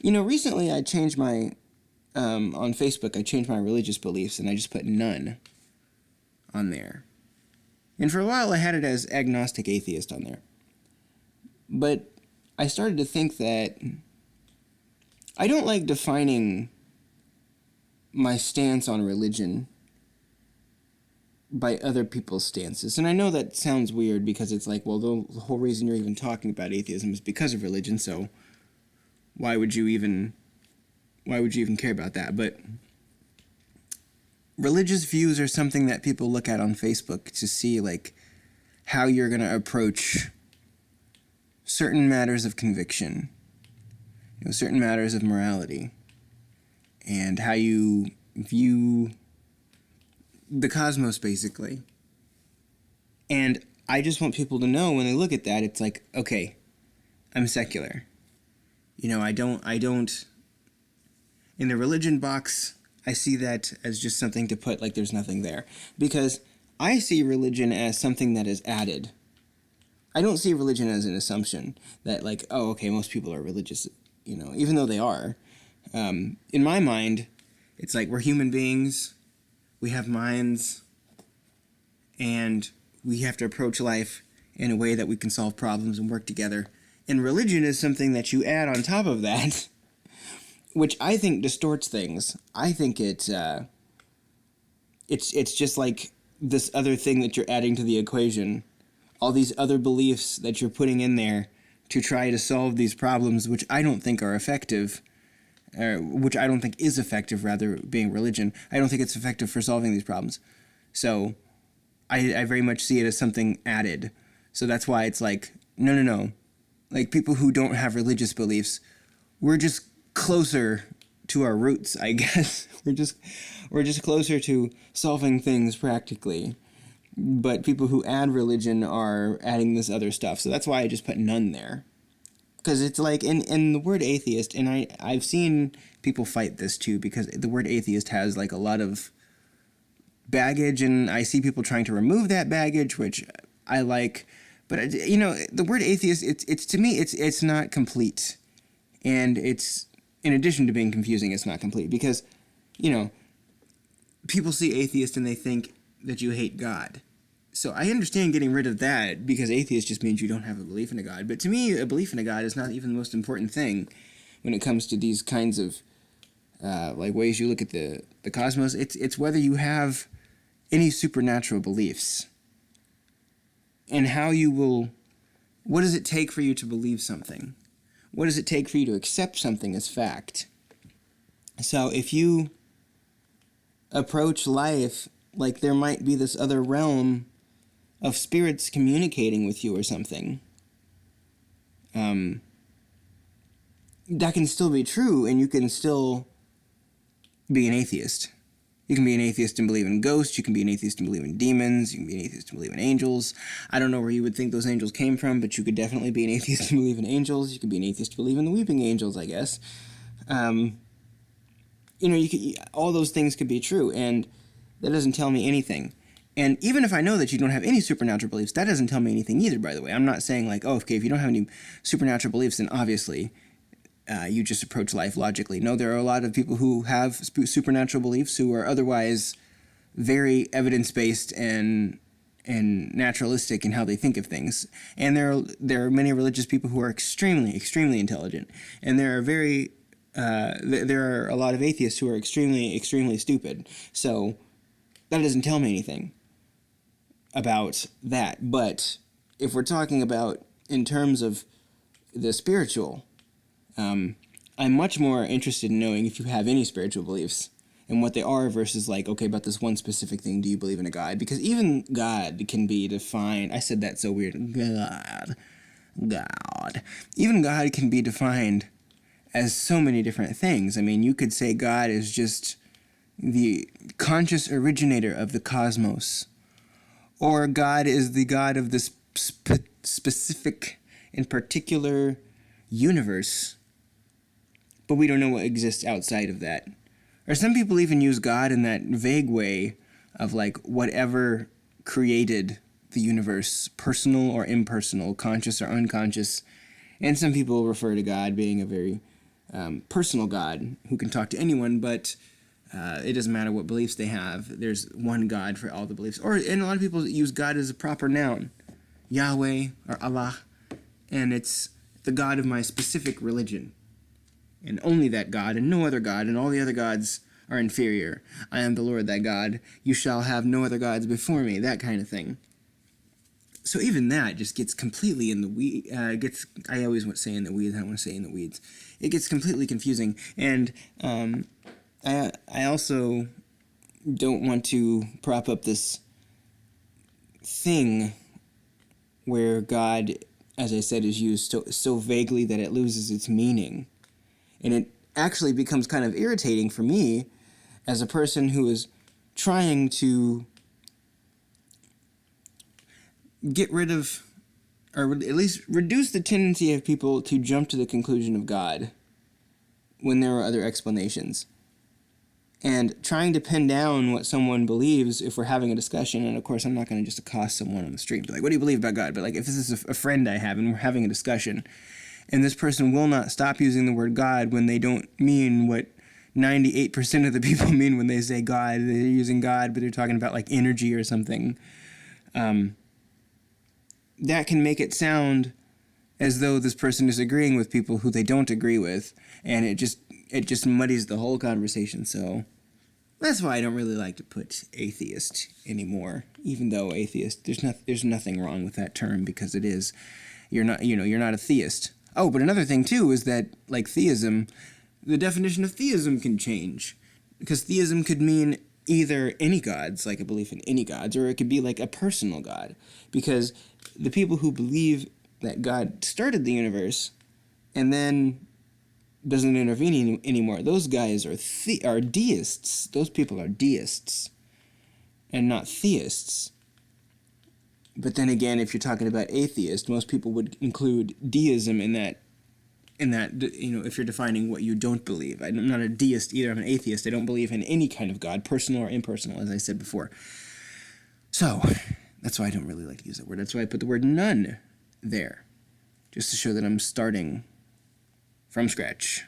Recently I changed my, on Facebook, I changed my religious beliefs and I just put none on there. And for a while I had it as agnostic atheist on there. But I started to think that I don't like defining my stance on religion by other people's stances. And I know that sounds weird because it's like, well, the whole reason you're even talking about atheism is because of religion, so why would you even care about that? But religious views are something that people look at on Facebook to see, like, how you're going to approach certain matters of conviction, certain matters of morality, and how you view the cosmos, basically. And I just want people to know when they look at that, it's like, okay, I'm secular. I don't, in the religion box, I see that as just something to put like there's nothing there. Because I see religion as something that is added. I don't see religion as an assumption that like, oh, okay, most people are religious, even though they are. In my mind, it's like we're human beings, we have minds, and we have to approach life in a way that we can solve problems and work together. And religion is something that you add on top of that, which I think distorts things. I think it's just like this other thing that you're adding to the equation. All these other beliefs that you're putting in there to try to solve these problems, which I don't think are effective, which I don't think is effective, rather, being religion. I don't think it's effective for solving these problems. So I very much see it as something added. So that's why it's like, no. Like, people who don't have religious beliefs, we're just closer to our roots, I guess. We're just closer to solving things practically. But people who add religion are adding this other stuff. So that's why I just put none there. Because it's like, in the word atheist, and I've seen people fight this too, because the word atheist has like a lot of baggage, and I see people trying to remove that baggage, which I like. But, the word atheist, it's to me, it's not complete. And it's, in addition to being confusing, it's not complete. Because, people see atheist and they think that you hate God. So I understand getting rid of that, because atheist just means you don't have a belief in a God. But to me, a belief in a God is not even the most important thing when it comes to these kinds of ways you look at the cosmos. It's whether you have any supernatural beliefs. And what does it take for you to believe something? What does it take for you to accept something as fact? So if you approach life like there might be this other realm of spirits communicating with you or something, that can still be true, and you can still be an atheist. You can be an atheist and believe in ghosts, you can be an atheist and believe in demons, you can be an atheist and believe in angels. I don't know where you would think those angels came from, but you could definitely be an atheist and believe in angels. You could be an atheist and believe in the weeping angels, I guess. All those things could be true, and that doesn't tell me anything. And even if I know that you don't have any supernatural beliefs, that doesn't tell me anything either, by the way. I'm not saying like, oh, okay, if you don't have any supernatural beliefs, then obviously you just approach life logically. No, there are a lot of people who have supernatural beliefs who are otherwise very evidence-based and naturalistic in how they think of things. And there are many religious people who are extremely, extremely intelligent. And there are a lot of atheists who are extremely, extremely stupid. So that doesn't tell me anything about that. But if we're talking about in terms of the spiritual, I'm much more interested in knowing if you have any spiritual beliefs and what they are versus like, okay, about this one specific thing, do you believe in a God? Because even God can be defined. I said that so weird. God. Even God can be defined as so many different things. I mean, you could say God is just the conscious originator of the cosmos, or God is the God of this specific and particular universe, but we don't know what exists outside of that. Or some people even use God in that vague way of like whatever created the universe, personal or impersonal, conscious or unconscious. And some people refer to God being a very personal God who can talk to anyone, but it doesn't matter what beliefs they have. There's one God for all the beliefs. And a lot of people use God as a proper noun, Yahweh or Allah, and it's the God of my specific religion, and only that God and no other God, and all the other gods are inferior. I am the Lord thy God. You shall have no other gods before me. That kind of thing. So even that just gets completely in the weeds. I always want to say in the weeds. I don't want to say in the weeds. It gets completely confusing, and I also don't want to prop up this thing where God, as I said, is used so vaguely that it loses its meaning. And it actually becomes kind of irritating for me as a person who is trying to get rid of, or at least reduce the tendency of people to jump to the conclusion of God when there are other explanations. And trying to pin down what someone believes if we're having a discussion, and of course I'm not going to just accost someone on the street and be like, what do you believe about God? But like if this is a friend I have and we're having a discussion, and this person will not stop using the word God when they don't mean what 98% of the people mean when they say God. They're using God, but they're talking about like energy or something. That can make it sound as though this person is agreeing with people who they don't agree with, and it just muddies the whole conversation. So that's why I don't really like to put atheist anymore, even though atheist, there's nothing wrong with that term, because it is, you're not a theist. Oh, but another thing too is that, like theism, the definition of theism can change, because theism could mean either any gods, like a belief in any gods, or it could be like a personal God, because the people who believe that God started the universe and then doesn't intervene anymore, those guys are deists. Those people are deists and not theists. But then again, if you're talking about atheist, most people would include deism in that, if you're defining what you don't believe. I'm not a deist either, I'm an atheist. I don't believe in any kind of God, personal or impersonal, as I said before. So, that's why I don't really like to use that word. That's why I put the word none there, just to show that I'm starting from scratch.